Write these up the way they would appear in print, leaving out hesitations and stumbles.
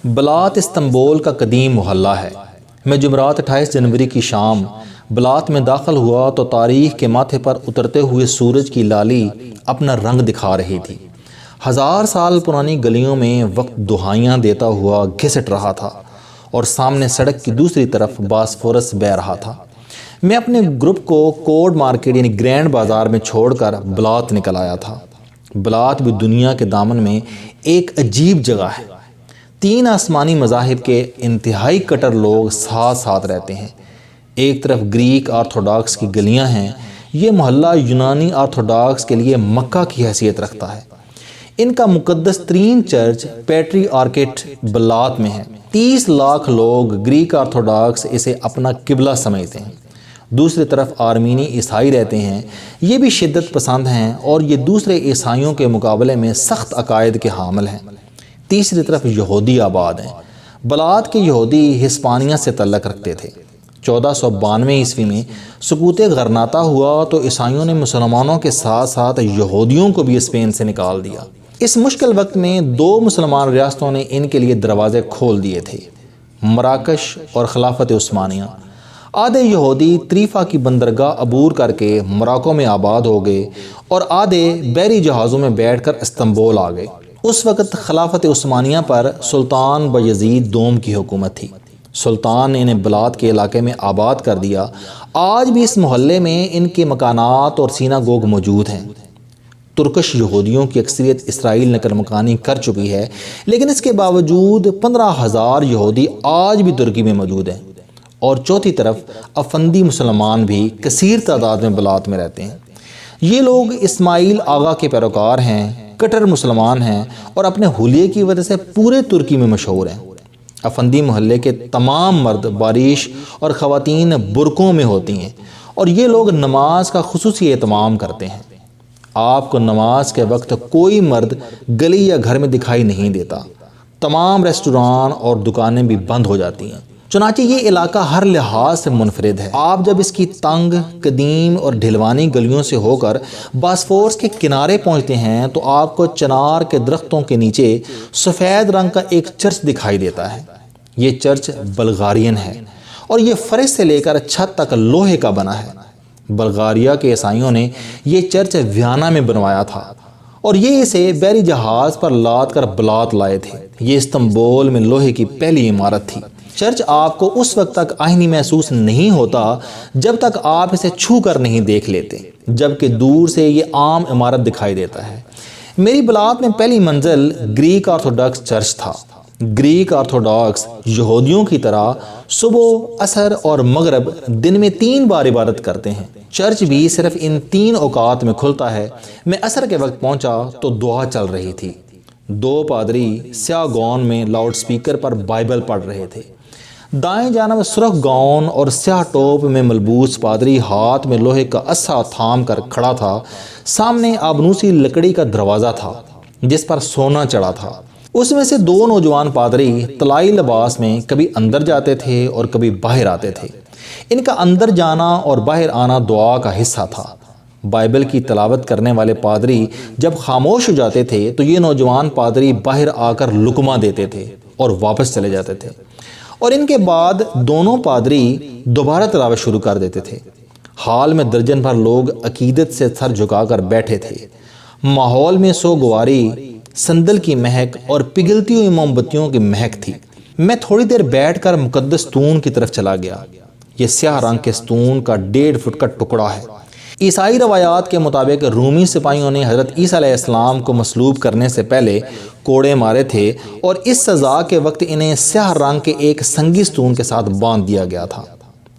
بلات Istanbul کا قدیم محلہ ہے۔ میں جمعرات 28 جنوری کی شام بلات میں داخل ہوا تو تاریخ کے ماتھے پر اترتے ہوئے سورج کی لالی اپنا رنگ دکھا رہی تھی۔ 1000 سال پرانی گلیوں میں وقت دہائیاں دیتا ہوا گھسٹ رہا تھا اور سامنے سڑک کی دوسری طرف باسفورس بہہ رہا تھا۔ میں اپنے گروپ کو کوڈ مارکیٹ یعنی گرینڈ بازار میں چھوڑ کر بلات نکل آیا تھا۔ بلات بھی دنیا کے دامن میں ایک عجیب جگہ ہے۔ 3 آسمانی مذاہب کے انتہائی کٹر لوگ ساتھ ساتھ رہتے ہیں۔ ایک طرف گریک آرتھوڈاکس کی گلیاں ہیں۔ یہ محلہ یونانی آرتھوڈاکس کے لیے مکہ کی حیثیت رکھتا ہے۔ ان کا مقدس ترین چرچ پیٹری آرکٹ بلات میں ہے۔ 30 لاکھ لوگ گریک آرتھوڈاکس اسے اپنا قبلہ سمجھتے ہیں۔ دوسری طرف آرمینی عیسائی رہتے ہیں۔ یہ بھی شدت پسند ہیں اور یہ دوسرے عیسائیوں کے مقابلے میں سخت عقائد کے حامل ہیں۔ تیسری طرف یہودی آباد ہیں۔ بلات کے یہودی ہسپانیہ سے تعلق رکھتے تھے۔ 1492 عیسوی میں سقوط غرناطہ ہوا تو عیسائیوں نے مسلمانوں کے ساتھ ساتھ یہودیوں کو بھی اسپین سے نکال دیا۔ اس مشکل وقت میں 2 مسلمان ریاستوں نے ان کے لیے دروازے کھول دیے تھے، مراکش اور خلافت عثمانیہ۔ آدھے یہودی طریفہ کی بندرگاہ عبور کر کے مراکو میں آباد ہو گئے اور آدھے بحری جہازوں میں بیٹھ کر استنبول آ گئے۔ اس وقت خلافت عثمانیہ پر سلطان بایزید دوم کی حکومت تھی۔ سلطان نے انہیں بلات کے علاقے میں آباد کر دیا۔ آج بھی اس محلے میں ان کے مکانات اور سیناگوگ موجود ہیں۔ ترکش یہودیوں کی اکثریت اسرائیل نقل مکانی کر چکی ہے، لیکن اس کے باوجود 15,000 یہودی آج بھی ترکی میں موجود ہیں، اور چوتھی طرف افندی مسلمان بھی کثیر تعداد میں بلات میں رہتے ہیں۔ یہ لوگ اسماعیل آغا کے پیروکار ہیں، کٹر مسلمان ہیں اور اپنے حلیے کی وجہ سے پورے ترکی میں مشہور ہیں۔ افندی محلے کے تمام مرد باریش اور خواتین برقعوں میں ہوتی ہیں، اور یہ لوگ نماز کا خصوصی اہتمام کرتے ہیں۔ آپ کو نماز کے وقت کوئی مرد گلی یا گھر میں دکھائی نہیں دیتا۔ تمام ریسٹوران اور دکانیں بھی بند ہو جاتی ہیں۔ چنانچہ یہ علاقہ ہر لحاظ سے منفرد ہے۔ آپ جب اس کی تنگ، قدیم اور ڈھلوانی گلیوں سے ہو کر باسفورس کے کنارے پہنچتے ہیں تو آپ کو چنار کے درختوں کے نیچے سفید رنگ کا ایک چرچ دکھائی دیتا ہے۔ یہ چرچ بلغارین ہے اور یہ فرش سے لے کر چھت تک لوہے کا بنا ہے۔ بلغاریہ کے عیسائیوں نے یہ چرچ ویانا میں بنوایا تھا اور یہ اسے بحری جہاز پر لاد کر بلات لائے تھے۔ یہ استنبول میں لوہے کی پہلی عمارت تھی۔ چرچ آپ کو اس وقت تک آئینی محسوس نہیں ہوتا جب تک آپ اسے چھو کر نہیں دیکھ لیتے، جبکہ دور سے یہ عام عمارت دکھائی دیتا ہے۔ میری بلات میں پہلی منزل گریک آرتھوڈاکس چرچ تھا۔ گریک آرتھوڈاکس یہودیوں کی طرح صبح، عصر اور مغرب دن میں 3 بار عبادت کرتے ہیں۔ چرچ بھی صرف ان 3 اوقات میں کھلتا ہے۔ میں عصر کے وقت پہنچا تو دعا چل رہی تھی۔ 2 پادری سیاہ گون میں لاؤڈ سپیکر پر بائبل پڑھ رہے تھے۔ دائیں جانب سرخ گاؤن اور سیاہ ٹوپ میں ملبوس پادری ہاتھ میں لوہے کا عصا تھام کر کھڑا تھا۔ سامنے آبنوسی لکڑی کا دروازہ تھا جس پر سونا چڑھا تھا۔ اس میں سے 2 نوجوان پادری طلائی لباس میں کبھی اندر جاتے تھے اور کبھی باہر آتے تھے۔ ان کا اندر جانا اور باہر آنا دعا کا حصہ تھا۔ بائبل کی تلاوت کرنے والے پادری جب خاموش ہو جاتے تھے تو یہ نوجوان پادری باہر آ کر لقمہ دیتے تھے اور واپس چلے جاتے تھے، اور ان کے بعد دونوں پادری دوبارہ تلاوت شروع کر دیتے تھے۔ حال میں درجن بھر لوگ عقیدت سے سر جھکا کر بیٹھے تھے۔ ماحول میں سوگواری، سندل کی مہک اور پگھلتی ہوئی موم بتیوں کی مہک تھی۔ میں تھوڑی دیر بیٹھ کر مقدس ستون کی طرف چلا گیا۔ یہ سیاہ رنگ کے ستون کا 1.5 فٹ کا ٹکڑا ہے۔ عیسائی روایات کے مطابق رومی سپاہیوں نے حضرت عیسیٰ علیہ السلام کو مصلوب کرنے سے پہلے کوڑے مارے تھے اور اس سزا کے وقت انہیں سیاہ رنگ کے ایک سنگی ستون کے ساتھ باندھ دیا گیا تھا۔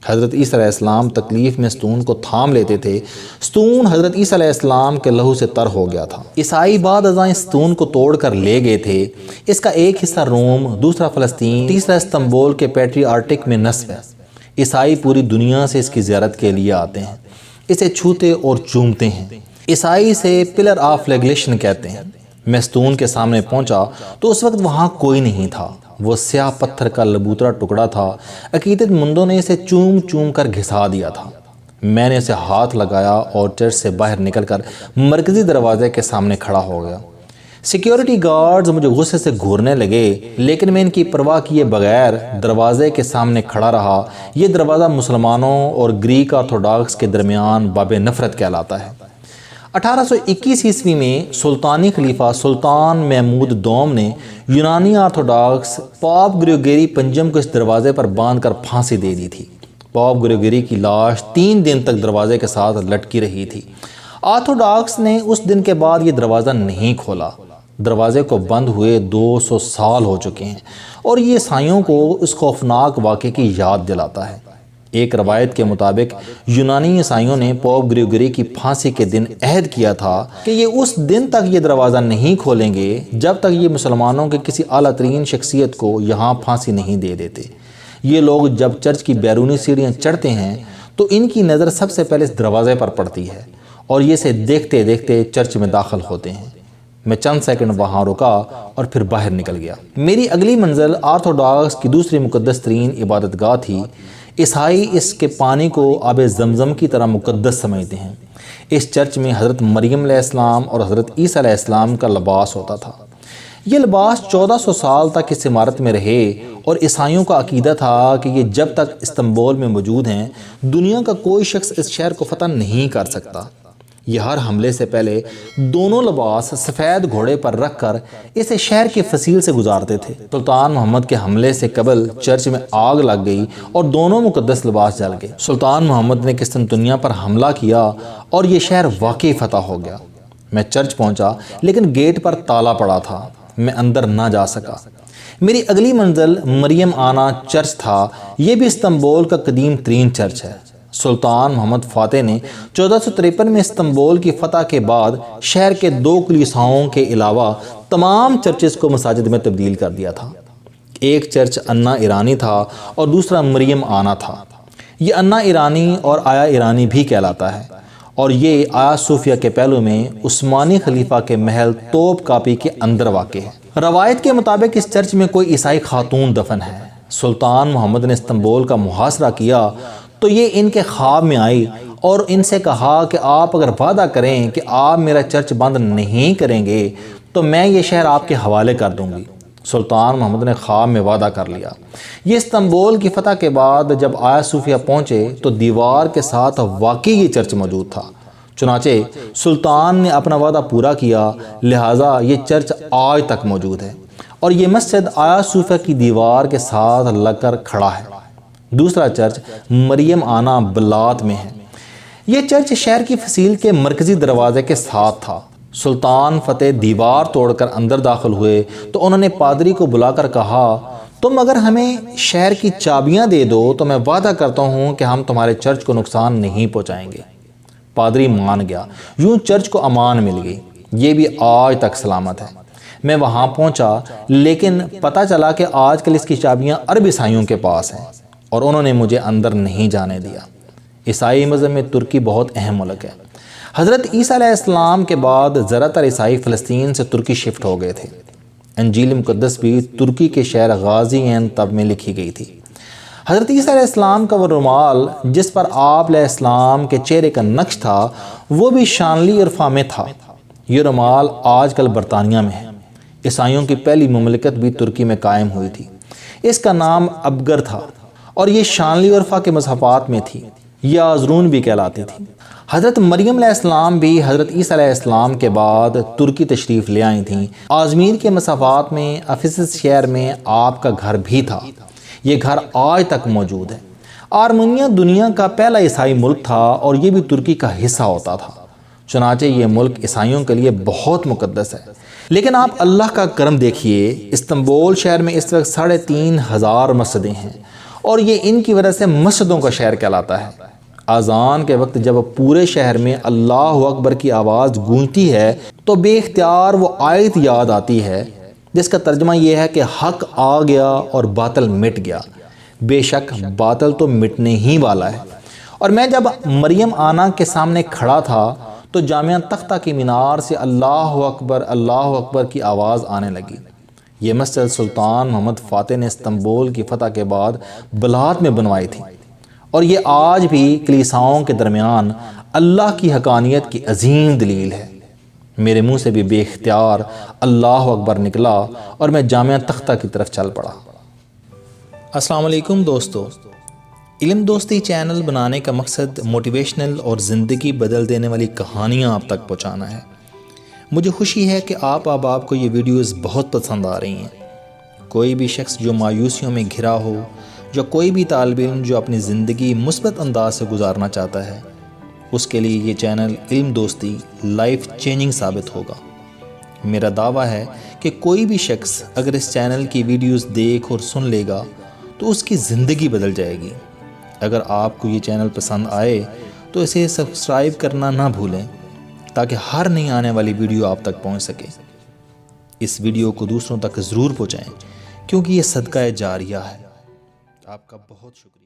حضرت عیسیٰ علیہ السلام تکلیف میں ستون کو تھام لیتے تھے۔ ستون حضرت عیسیٰ علیہ السلام کے لہو سے تر ہو گیا تھا۔ عیسائی بعد ازاں اس ستون کو توڑ کر لے گئے تھے۔ اس کا ایک حصہ روم، دوسرا فلسطین، تیسرا استنبول کے پیٹری آرٹک میں نصب ہے۔ عیسائی پوری دنیا سے اس کی زیارت کے لیے آتے ہیں، اسے چھوتے اور چومتے ہیں۔ عیسائی سے پلر آف فلیگلیشن کہتے ہیں۔ میں ستون کے سامنے پہنچا تو اس وقت وہاں کوئی نہیں تھا۔ وہ سیاہ پتھر کا لبوترا ٹکڑا تھا۔ عقیدت مندوں نے اسے چوم چوم کر گھسا دیا تھا۔ میں نے اسے ہاتھ لگایا اور چرچ سے باہر نکل کر مرکزی دروازے کے سامنے کھڑا ہو گیا۔ سیکیورٹی گارڈز مجھے غصے سے گھورنے لگے، لیکن میں ان کی پرواہ کیے بغیر دروازے کے سامنے کھڑا رہا۔ یہ دروازہ مسلمانوں اور گریک آرتھوڈاکس کے درمیان باب نفرت کہلاتا ہے۔ 1821 عیسوی میں سلطانی خلیفہ سلطان محمود دوم نے یونانی آرتھوڈاکس پاپ گریگوری پنجم کو اس دروازے پر باندھ کر پھانسی دے دی تھی۔ پاپ گریگوری کی لاش 3 دن تک دروازے کے ساتھ لٹکی رہی تھی۔ آرتھوڈاکس نے اس دن کے بعد یہ دروازہ نہیں کھولا۔ دروازے کو بند ہوئے 200 سال ہو چکے ہیں اور یہ عیسائیوں کو اس خوفناک واقعے کی یاد دلاتا ہے۔ ایک روایت کے مطابق یونانی عیسائیوں نے پوپ گریگوری کی پھانسی کے دن عہد کیا تھا کہ یہ اس دن تک یہ دروازہ نہیں کھولیں گے جب تک یہ مسلمانوں کے کسی اعلیٰ ترین شخصیت کو یہاں پھانسی نہیں دے دیتے۔ یہ لوگ جب چرچ کی بیرونی سیڑھیاں چڑھتے ہیں تو ان کی نظر سب سے پہلے اس دروازے پر پڑتی ہے اور یہ اسے دیکھتے دیکھتے چرچ میں داخل ہوتے ہیں۔ میں چند سیکنڈ وہاں رکا اور پھر باہر نکل گیا۔ میری اگلی منزل آرتھوڈاکس کی دوسری مقدس ترین عبادت گاہ تھی۔ عیسائی اس کے پانی کو آب زمزم کی طرح مقدس سمجھتے ہیں۔ اس چرچ میں حضرت مریم علیہ السلام اور حضرت عیسیٰ علیہ السلام کا لباس ہوتا تھا۔ یہ لباس 1400 سال تک اس عمارت میں رہے اور عیسائیوں کا عقیدہ تھا کہ یہ جب تک استنبول میں موجود ہیں دنیا کا کوئی شخص اس شہر کو فتح نہیں کر سکتا۔ یہ ہر حملے سے پہلے دونوں لباس سفید گھوڑے پر رکھ کر اسے شہر کے فصیل سے گزارتے تھے۔ سلطان محمد کے حملے سے قبل چرچ میں آگ لگ گئی اور دونوں مقدس لباس جل گئے۔ سلطان محمد نے قسطنطنیہ پر حملہ کیا اور یہ شہر واقعی فتح ہو گیا۔ میں چرچ پہنچا لیکن گیٹ پر تالا پڑا تھا، میں اندر نہ جا سکا۔ میری اگلی منزل مریم آنا چرچ تھا۔ یہ بھی استنبول کا قدیم ترین چرچ ہے۔ سلطان محمد فاتح نے 1453 میں استنبول کی فتح کے بعد شہر کے 2 کلیساؤں کے علاوہ تمام چرچز کو مساجد میں تبدیل کر دیا تھا۔ ایک چرچ انا ایرانی تھا اور دوسرا مریم آنا تھا۔ یہ انا ایرانی اور آیا ایرانی بھی کہلاتا ہے اور یہ آیا صوفیہ کے پہلو میں عثمانی خلیفہ کے محل توپ کاپی کے اندر واقع ہے۔ روایت کے مطابق اس چرچ میں کوئی عیسائی خاتون دفن ہے۔ سلطان محمد نے استنبول کا محاصرہ کیا تو یہ ان کے خواب میں آئی اور ان سے کہا کہ آپ اگر وعدہ کریں کہ آپ میرا چرچ بند نہیں کریں گے تو میں یہ شہر آپ کے حوالے کر دوں گی۔ سلطان محمد نے خواب میں وعدہ کر لیا۔ یہ استنبول کی فتح کے بعد جب آیا صوفیہ پہنچے تو دیوار کے ساتھ واقعی یہ چرچ موجود تھا۔ چنانچہ سلطان نے اپنا وعدہ پورا کیا، لہٰذا یہ چرچ آج تک موجود ہے اور یہ مسجد آیا صوفیہ کی دیوار کے ساتھ لگ کر کھڑا ہے۔ دوسرا چرچ مریم آنا بلات میں ہے۔ یہ چرچ شہر کی فصیل کے مرکزی دروازے کے ساتھ تھا۔ سلطان فتح دیوار توڑ کر اندر داخل ہوئے تو انہوں نے پادری کو بلا کر کہا، تم اگر ہمیں شہر کی چابیاں دے دو تو میں وعدہ کرتا ہوں کہ ہم تمہارے چرچ کو نقصان نہیں پہنچائیں گے۔ پادری مان گیا۔ یوں چرچ کو امان مل گئی۔ یہ بھی آج تک سلامت ہے۔ میں وہاں پہنچا لیکن پتہ چلا کہ آج کل اس کی چابیاں عرب عیسائیوں کے پاس ہیں اور انہوں نے مجھے اندر نہیں جانے دیا۔ عیسائی مذہب میں ترکی بہت اہم ملک ہے۔ حضرت عیسیٰ علیہ السلام کے بعد زیادہ تر عیسائی فلسطین سے ترکی شفٹ ہو گئے تھے۔ انجیل مقدس بھی ترکی کے شہر غازی تب میں لکھی گئی تھی۔ حضرت عیسیٰ علیہ السلام کا وہ رومال جس پر آپ علیہ السلام کے چہرے کا نقش تھا وہ بھی شانلی عرفہ میں تھا۔ یہ رومال آج کل برطانیہ میں ہے۔ عیسائیوں کی پہلی مملکت بھی ترکی میں قائم ہوئی تھی۔ اس کا نام ابگر تھا اور یہ شانلی عرفہ کے مصحفات میں تھی۔ یہ آزرون بھی کہلاتی تھی۔ حضرت مریم علیہ السلام بھی حضرت عیسیٰ علیہ السلام کے بعد ترکی تشریف لے آئی تھیں۔ آزمیر کے مصحفات میں افسس شہر میں آپ کا گھر بھی تھا۔ یہ گھر آج تک موجود ہے۔ آرمینیا دنیا کا پہلا عیسائی ملک تھا اور یہ بھی ترکی کا حصہ ہوتا تھا۔ چنانچہ یہ ملک عیسائیوں کے لیے بہت مقدس ہے۔ لیکن آپ اللہ کا کرم دیکھیے، استنبول شہر میں اس وقت 3500 مسجدیں ہیں اور یہ ان کی وجہ سے مسجدوں کا شہر کہلاتا ہے۔ اذان کے وقت جب پورے شہر میں اللہ اکبر کی آواز گونجتی ہے تو بے اختیار وہ آیت یاد آتی ہے جس کا ترجمہ یہ ہے کہ حق آ گیا اور باطل مٹ گیا۔ بے شک باطل تو مٹنے ہی والا ہے۔ اور میں جب مریم آنا کے سامنے کھڑا تھا تو جامعہ تختہ کی مینار سے اللہ اکبر کی آواز آنے لگی۔ یہ مسجد سلطان محمد فاتح نے استنبول کی فتح کے بعد بلات میں بنوائی تھی اور یہ آج بھی کلیساؤں کے درمیان اللہ کی حقانیت کی عظیم دلیل ہے۔ میرے منہ سے بھی بے اختیار اللہ اکبر نکلا اور میں جامعہ تختہ کی طرف چل پڑا۔ السلام علیکم دوستو، علم دوستی چینل بنانے کا مقصد موٹیویشنل اور زندگی بدل دینے والی کہانیاں آپ تک پہنچانا ہے۔ مجھے خوشی ہے کہ آپ کو یہ ویڈیوز بہت پسند آ رہی ہیں۔ کوئی بھی شخص جو مایوسیوں میں گھرا ہو، یا کوئی بھی طالب علم جو اپنی زندگی مثبت انداز سے گزارنا چاہتا ہے، اس کے لیے یہ چینل علم دوستی لائف چینجنگ ثابت ہوگا۔ میرا دعویٰ ہے کہ کوئی بھی شخص اگر اس چینل کی ویڈیوز دیکھ اور سن لے گا تو اس کی زندگی بدل جائے گی۔ اگر آپ کو یہ چینل پسند آئے تو اسے سبسکرائب کرنا نہ بھولیں تاکہ ہر نئی آنے والی ویڈیو آپ تک پہنچ سکے۔ اس ویڈیو کو دوسروں تک ضرور پہنچائیں کیونکہ یہ صدقہ جاریہ ہے۔ آپ کا بہت شکریہ۔